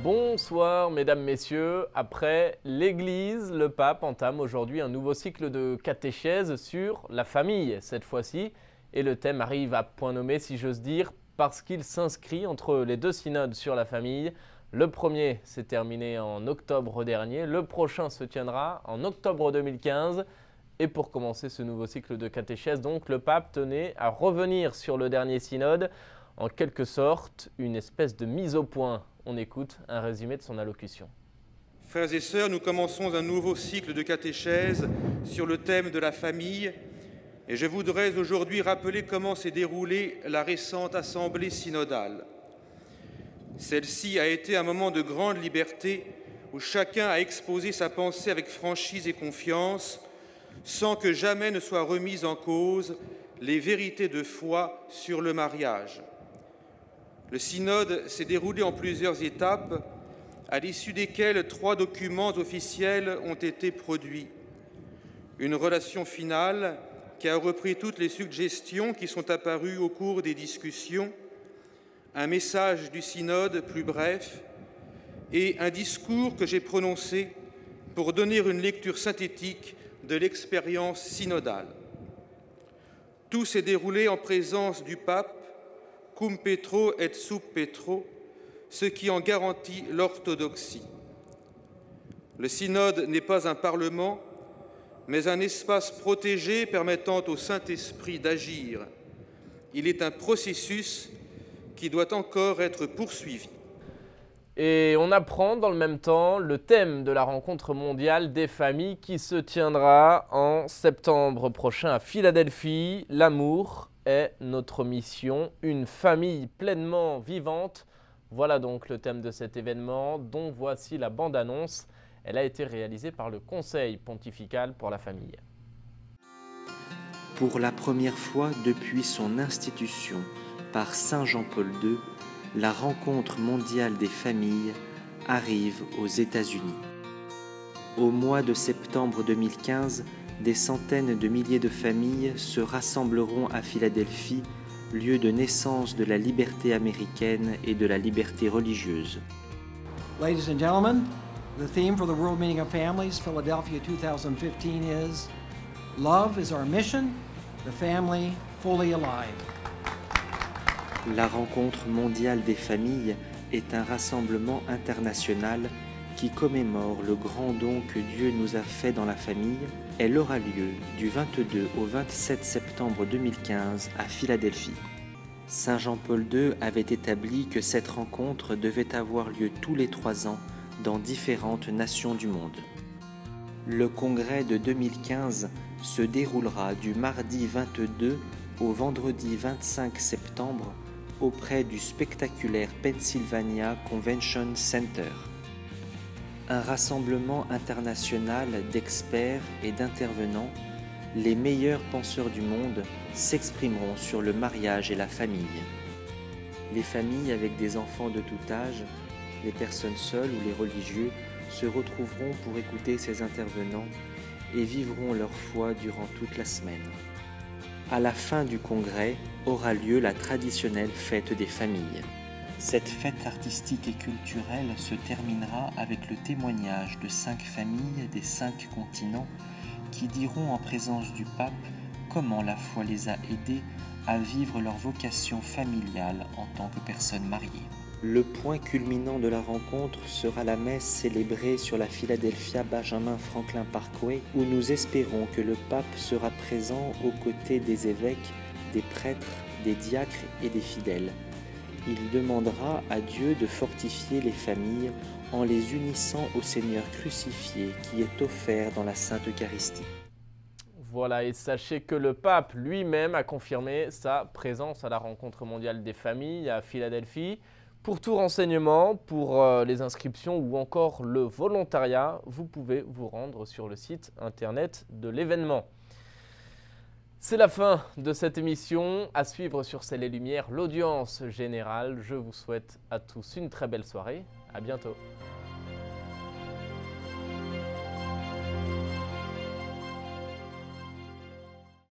Bonsoir mesdames, messieurs. Après l'Église, le pape entame aujourd'hui un nouveau cycle de catéchèse sur la famille cette fois-ci. Et le thème arrive à point nommé, si j'ose dire, parce qu'il s'inscrit entre les deux synodes sur la famille. Le premier s'est terminé en octobre dernier, le prochain se tiendra en octobre 2015. Et pour commencer ce nouveau cycle de catéchèse, donc, le pape tenait à revenir sur le dernier synode, en quelque sorte une espèce de mise au point. On écoute un résumé de son allocution. Frères et sœurs, nous commençons un nouveau cycle de catéchèse sur le thème de la famille et je voudrais aujourd'hui rappeler comment s'est déroulée la récente assemblée synodale. Celle-ci a été un moment de grande liberté où chacun a exposé sa pensée avec franchise et confiance sans que jamais ne soient remises en cause les vérités de foi sur le mariage. Le synode s'est déroulé en plusieurs étapes, à l'issue desquelles 3 documents officiels ont été produits. Une relation finale qui a repris toutes les suggestions qui sont apparues au cours des discussions, un message du synode plus bref et un discours que j'ai prononcé pour donner une lecture synthétique de l'expérience synodale. Tout s'est déroulé en présence du pape, cum Petro et sub Petro, ce qui en garantit l'orthodoxie. Le synode n'est pas un parlement, mais un espace protégé permettant au Saint-Esprit d'agir. Il est un processus qui doit encore être poursuivi. Et on apprend dans le même temps le thème de la rencontre mondiale des familles qui se tiendra en septembre prochain à Philadelphie. L'amour est notre mission, une famille pleinement vivante. Voilà donc le thème de cet événement dont voici la bande-annonce. Elle a été réalisée par le Conseil pontifical pour la famille. Pour la première fois depuis son institution par Saint Jean-Paul II, la rencontre mondiale des familles arrive aux États-Unis. Au mois de septembre 2015, des centaines de milliers de familles se rassembleront à Philadelphie, lieu de naissance de la liberté américaine et de la liberté religieuse. Ladies and gentlemen, the theme for the World Meeting of Families, Philadelphia 2015 is Love is our mission, the family fully alive. La rencontre mondiale des familles est un rassemblement international qui commémore le grand don que Dieu nous a fait dans la famille. Elle aura lieu du 22 au 27 septembre 2015 à Philadelphie. Saint Jean-Paul II avait établi que cette rencontre devait avoir lieu tous les 3 ans dans différentes nations du monde. Le congrès de 2015 se déroulera du mardi 22 au vendredi 25 septembre auprès du spectaculaire Pennsylvania Convention Center. Un rassemblement international d'experts et d'intervenants, les meilleurs penseurs du monde s'exprimeront sur le mariage et la famille. Les familles avec des enfants de tout âge, les personnes seules ou les religieux se retrouveront pour écouter ces intervenants et vivront leur foi durant toute la semaine. À la fin du congrès aura lieu la traditionnelle fête des familles. Cette fête artistique et culturelle se terminera avec le témoignage de 5 familles des 5 continents qui diront en présence du pape comment la foi les a aidés à vivre leur vocation familiale en tant que personnes mariées. Le point culminant de la rencontre sera la messe célébrée sur la Philadelphia Benjamin Franklin Parkway où nous espérons que le pape sera présent aux côtés des évêques, des prêtres, des diacres et des fidèles. Il demandera à Dieu de fortifier les familles en les unissant au Seigneur crucifié qui est offert dans la Sainte Eucharistie. Voilà, et sachez que le pape lui-même a confirmé sa présence à la rencontre mondiale des familles à Philadelphie. Pour tout renseignement, pour les inscriptions ou encore le volontariat, vous pouvez vous rendre sur le site internet de l'événement. C'est la fin de cette émission. À suivre sur Ciel et Lumière, l'audience générale. Je vous souhaite à tous une très belle soirée. À bientôt.